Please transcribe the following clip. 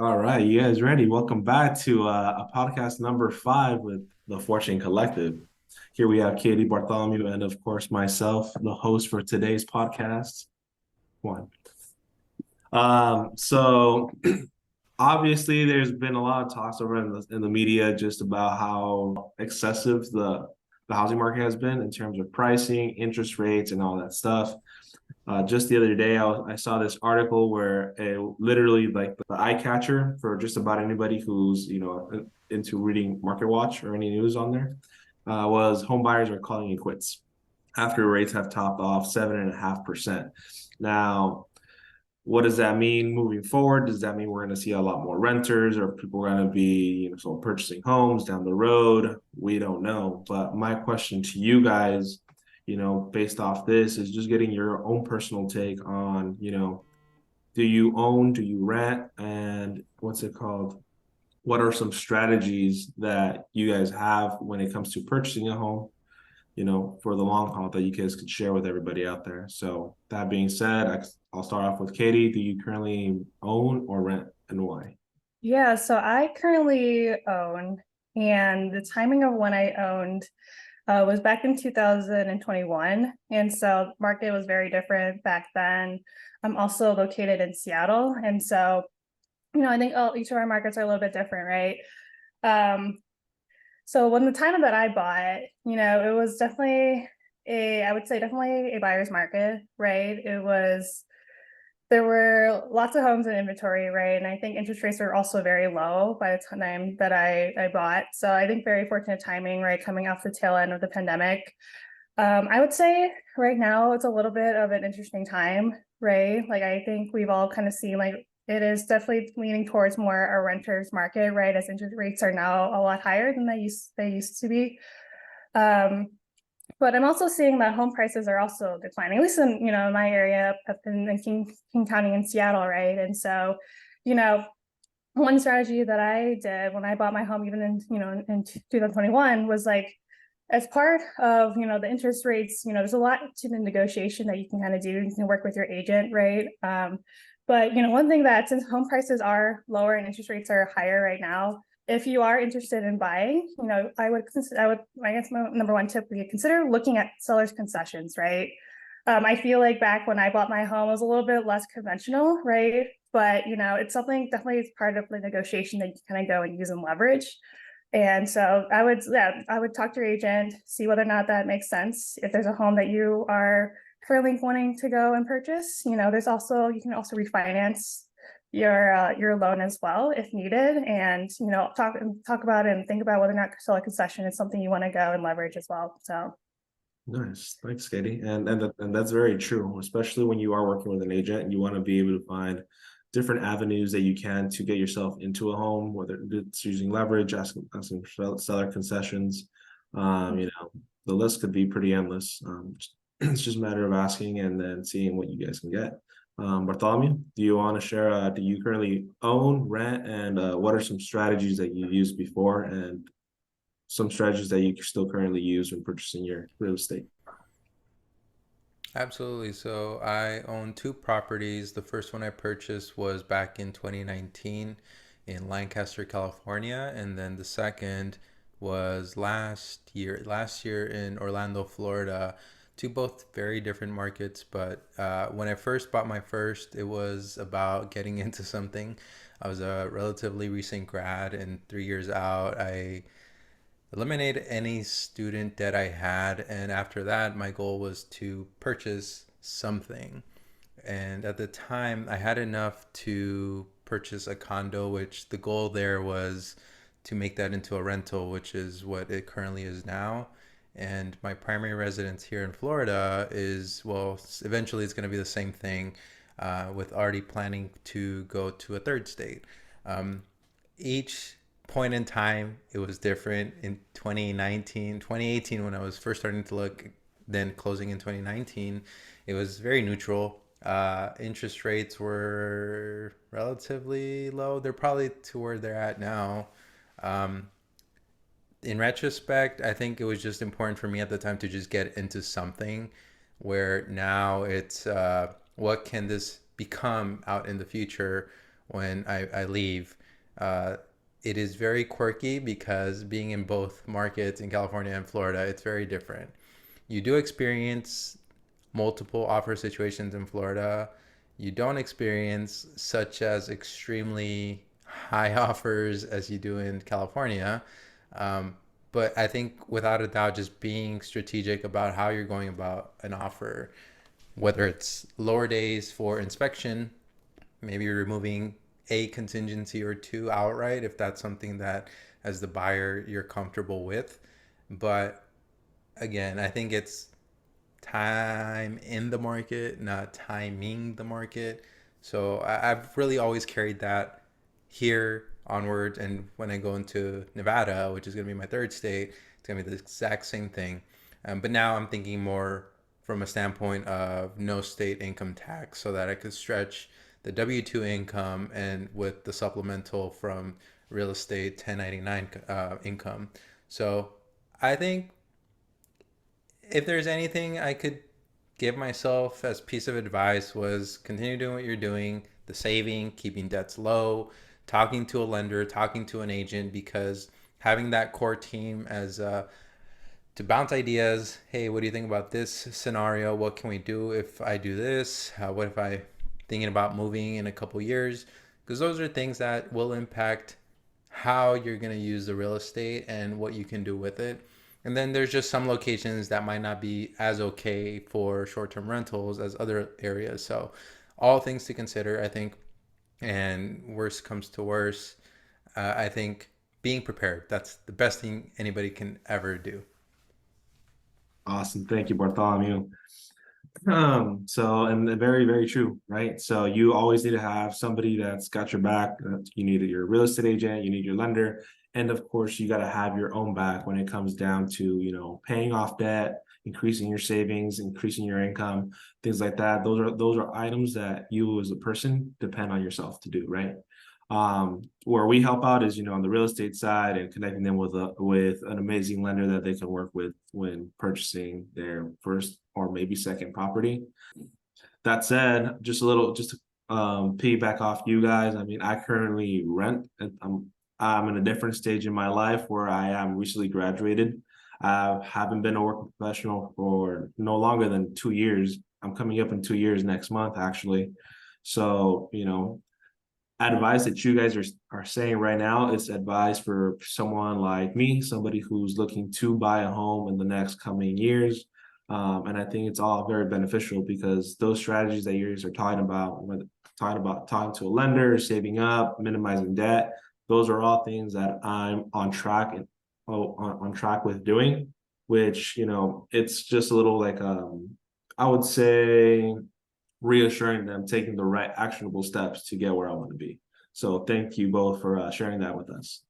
All right, you guys ready? Welcome back to a podcast number five with the Fortune Collective. Here we have Katie Bartholomew and, of course, myself, the host for today's podcast, Juan. So obviously, there's been a lot of talks over in the media just about how excessive the housing market has been in terms of pricing, interest rates, and all that stuff. Just the other day, I saw this article where it literally like the eye catcher for just about anybody who's into reading Market Watch or any news on there was home buyers are calling it quits after rates have topped off 7.5%. Now, what does that mean moving forward? Does that mean we're going to see a lot more renters, or people are going to be so purchasing homes down the road? We don't know. But my question to you guys, based off this, is just getting your own personal take on, do you own, do you rent, and what's it called? What are some strategies that you guys have when it comes to purchasing a home, for the long haul that you guys could share with everybody out there? So that being said, I'll start off with Katie. Do you currently own or rent, and why? Yeah, so I currently own, and the timing of when I owned was back in 2021. And so market was very different back then. I'm also located in Seattle. And so, I think each of our markets are a little bit different, right? Um, so when the time that I bought, it was definitely I would say definitely a buyer's market, right? There were lots of homes in inventory, right? And I think interest rates were also very low by the time that I bought. So I think very fortunate timing, right? Coming off the tail end of the pandemic. I would say right now it's a little bit of an interesting time, right? Like I think we've all kind of seen like it is definitely leaning towards more a renter's market, right? As interest rates are now a lot higher than they used to be. Um, but I'm also seeing that home prices are also declining, at least in my area up in King County in Seattle, right? And so, you know, one strategy that I did when I bought my home, even in 2021, was like as part of the interest rates. There's a lot to the negotiation that you can kind of do. You can work with your agent, right? But one thing that since home prices are lower and interest rates are higher right now, if you are interested in buying, I guess my number one tip would be consider looking at seller's concessions, right? I feel like back when I bought my home, it was a little bit less conventional, right? But it's something definitely it's part of the negotiation that you kind of go and use and leverage. And so I would talk to your agent, see whether or not that makes sense. If there's a home that you are currently wanting to go and purchase, you can also refinance your loan as well if needed, and talk about it and think about whether or not sell a concession is something you want to go and leverage as well. So Nice. Thanks, Katie. And that's very true, especially when you are working with an agent and you want to be able to find different avenues that you can to get yourself into a home, whether it's using leverage, asking for seller concessions. The list could be pretty endless. It's just a matter of asking and then seeing what you guys can get. Bartholomew, do you want to share? Do you currently own, rent, and what are some strategies that you used before and some strategies that you still currently use when purchasing your real estate? Absolutely. So I own two properties. The first one I purchased was back in 2019 in Lancaster, California, and then the second was last year in Orlando, Florida. Two both very different markets, but when I first bought my first, it was about getting into something. I was a relatively recent grad, and 3 years out, I eliminate any student debt I had. And after that, my goal was to purchase something. And at the time, I had enough to purchase a condo, which the goal there was to make that into a rental, which is what it currently is now. And my primary residence here in Florida is, well, eventually it's going to be the same thing, with already planning to go to a third state. Each point in time, it was different. In 2019, 2018, when I was first starting to look, then closing in 2019, it was very neutral. Interest rates were relatively low. They're probably to where they're at now. Um, in retrospect, I think it was just important for me at the time to just get into something where now it's what can this become out in the future when I leave. Uh, it is very quirky because being in both markets in California and Florida, it's very different. You do experience multiple offer situations in Florida. You don't experience such as extremely high offers as you do in California. Um, but I think without a doubt, just being strategic about how you're going about an offer, whether it's lower days for inspection, maybe removing a contingency or two outright if that's something that as the buyer you're comfortable with. But again, I think it's time in the market, not timing the market. So I've really always carried that here onwards. And when I go into Nevada, which is going to be my third state, it's going to be the exact same thing. But now I'm thinking more from a standpoint of no state income tax so that I could stretch the W-2 income and with the supplemental from real estate 1099 income. So I think if there's anything I could give myself as piece of advice was continue doing what you're doing, the saving, keeping debts low, talking to a lender, talking to an agent, because having that core team as to bounce ideas. Hey, what do you think about this scenario? What can we do if I do this? What if I thinking about moving in a couple years? Because those are things that will impact how you're going to use the real estate and what you can do with it. And then there's just some locations that might not be as okay for short-term rentals as other areas. So all things to consider, I think. And worst comes to worst, I think being prepared, that's the best thing anybody can ever do. Awesome. Thank you, Bartholomew. So, and very, very true, right? So you always need to have somebody that's got your back. You need your real estate agent, you need your lender, and of course, you got to have your own back when it comes down to, paying off debt, increasing your savings, increasing your income, things like that. Those are items that you as a person depend on yourself to do, right? Where we help out is, on the real estate side and connecting them with an amazing lender that they can work with when purchasing their first or maybe second property. That said, just to piggyback off you guys. I mean, I currently rent. And I'm in a different stage in my life where I am recently graduated. I haven't been a working professional for no longer than 2 years. I'm coming up in 2 years next month, actually. So, advice that you guys are saying right now is advice for someone like me, somebody who's looking to buy a home in the next coming years. And I think it's all very beneficial because those strategies that you guys are talking to a lender, saving up, minimizing debt, those are all things that I'm on track on track with doing, which, it's just a little like, I would say, reassuring them, taking the right actionable steps to get where I want to be. So thank you both for sharing that with us.